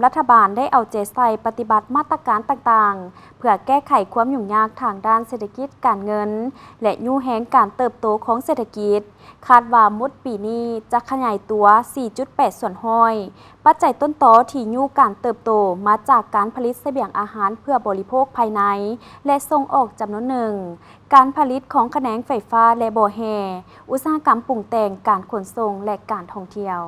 รัฐบาลได้เอาใจใส่ปฏิบัติมาตรการต่างๆเพื่อแก้ไขความยุ่งยากทางด้านเศรษฐกิจการเงินและยู่แหงการเติบโตของเศรษฐกิจคาดว่ามุดปีนี้จะขยายตัว 4.8 ส่วนห้อยปัจจัยต้นตอที่ยู่การเติบโตมาจากการผลิตเสบียงอาหารเพื่อบริโภคภายในและส่งออกจำนวนหนึ่งการผลิตของแขนงไฟฟ้าและบ่อแห่อุตสาหกรรมปรุงแต่งการขนส่งและการท่องเที่ยว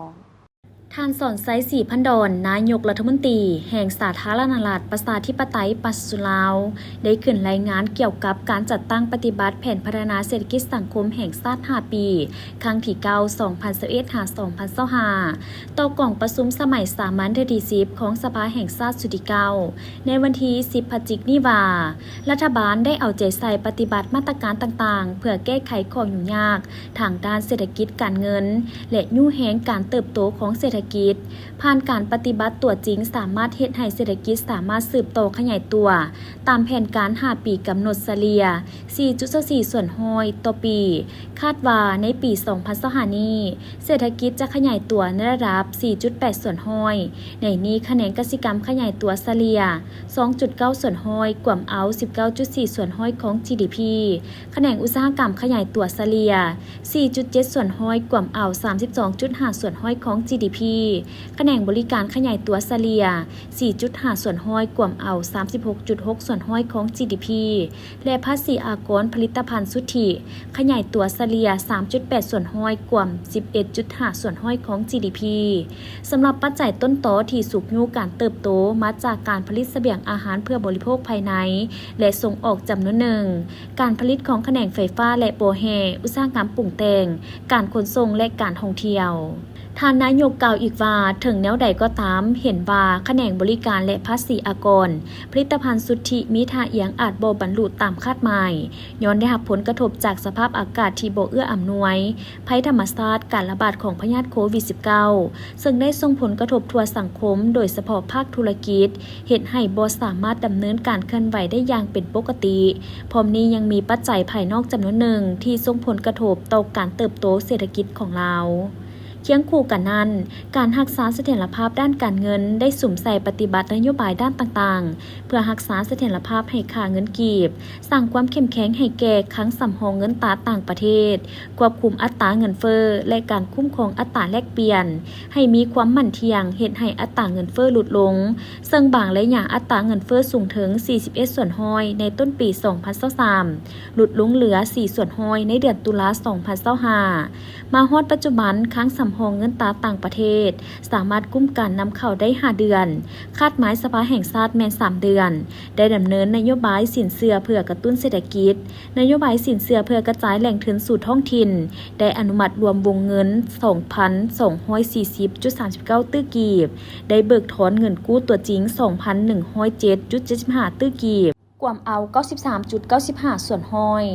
ท่านสอนไซศรีพันดรนายกรัฐมนตรีแห่งสาธารณรัฐประชาธิปไตยปัจจุบันลาวได้ขึ้นรายงานเกี่ยวกับการจัดตั้งปฏิบัติแผนพัฒนาเศรษฐกิจสังคมแห่งชาติ5 ปีครั้งที่ 9 2021-2025 ต่อกล่องประชุมสมัยสามัญที่10ของสภาแห่งชาติสุดที่ 9ในวันที่ 10 พฤศจิกายนรัฐบาลได้เอาใจใส่ปฏิบัติมาตรการต่างๆเพื่อแก้ไขข้อยุ่งยากทางด้านเศรษฐกิจการเงินและยู่แหงการเติบโตของเศรษฐกิจผ่านการปฏิบัติตัวจริงสามารถเฮ็ดให้เศรษฐกิจสามารถสืบโตขยายตัวตามแผนการ5 ปีกำหนดเฉลี่ย 4.4 ส่วนห้อยต่อปีคาดว่าในปี 2025 นี้เศรษฐกิจจะขยายตัวในระดับ 4.8 ส่วนห้อยในนี้แขนงกสิกรรมขยายตัวเฉลี่ย 2.9 ส่วนห้อยกว่าเอา 19.4 ส่วนห้อยของ GDP แขนงอุตสาหกรรมขยายตัวเฉลี่ย 4.7 ส่วนห้อยกว่าเอา 32.5 ส่วนห้อยของ GDP แขนงบริการขยายตัวเฉลี่ย 4.5 ส่วนห้อยกว่าเอา 36.6 ส่วนห้อยของ GDP และภาษีอากรผลิตภัณฑ์สุทธิขยายตัวเฉลี่ย 3.8 ส่วนห้อยกว่า 11.5 ส่วนห้อยของ GDP สำหรับปัจจัยต้นตอที่สุกยู่การเติบโตมาจากการผลิตเสบียงอาหารเพื่อบริโภคภายในและส่งออกจำนวนหนึ่งการผลิตของแขนงไฟฟ้าและโบแฮอุตสาหกรรมปรุงแต่งการขนส่งและการท่องเที่ยวท่านนายกกล่าวอีกว่าถึงแนวใดก็ตามเห็นว่าแขนงบริการและภาษีอากรผลิตภัณฑ์สุทธิมีท่าเอียงอาจบ่บรรลุตามคาดหมายย้อนได้รับผลกระทบจากสภาพอากาศที่บ่เอื้ออำนวยภัยธรรมชาติการระบาดของพยาธิโควิด -19 ซึ่งได้ส่งผลกระทบทั่วสังคมโดยเฉพาะภาคธุรกิจเฮ็ดให้บ่สามารถดำเนินการเคลื่อนไหวได้อย่างเป็นปกติพร้อมนี้ยังมีปัจจัยภายนอกจำนวนหนึ่งที่ส่งผลกระทบต่อการเติบโตเศรษฐกิจของเราเคียงคู่กันนั้นการรักษาเสถียรภาพด้านการเงินได้สุ่มใส่ปฏิบัตินโยบายด้านต่างๆเพื่อรักษาเสถียรภาพให้ค่าเงินกีบสร้างความเข้มแข็งให้แก่คลังสำรองเงินตราต่างประเทศควบคุมอัตราเงินเฟ้อและการคุ้มครองอัตราแลกเปลี่ยนให้มีความมั่นเที่ยงเฮ็ดให้อัตราเงินเฟ้อลดลงซึ่งบางและอย่างอัตราเงินเฟ้อสูงถึง 41 ส่วนห้อยในต้นปี 2023ลดลงเหลือ 4 ส่วนห้อยในเดือนตุลาคม 2025มาฮอดปัจจุบันคลังสำรองเงินตราต่างประเทศสามารถกุ้มการนำเข้าได้5 เดือนคาดหมายสภาแห่งชาติแม่น3 เดือนได้ดำเนินนโยบายสินเชื่อเพื่อกระตุ้นเศรษฐกิจนโยบายสินเชื่อเพื่อกระจายแหล่งทุนสู่ท้องถิ่นได้อนุมัติรวมวงเงิน 2,240.39 ตื้อกีบได้เบิกถอนเงินกู้ตัวจริง 2,107.75 ตื้อกีบกว่าเอา 93.95 ส่วนห้อย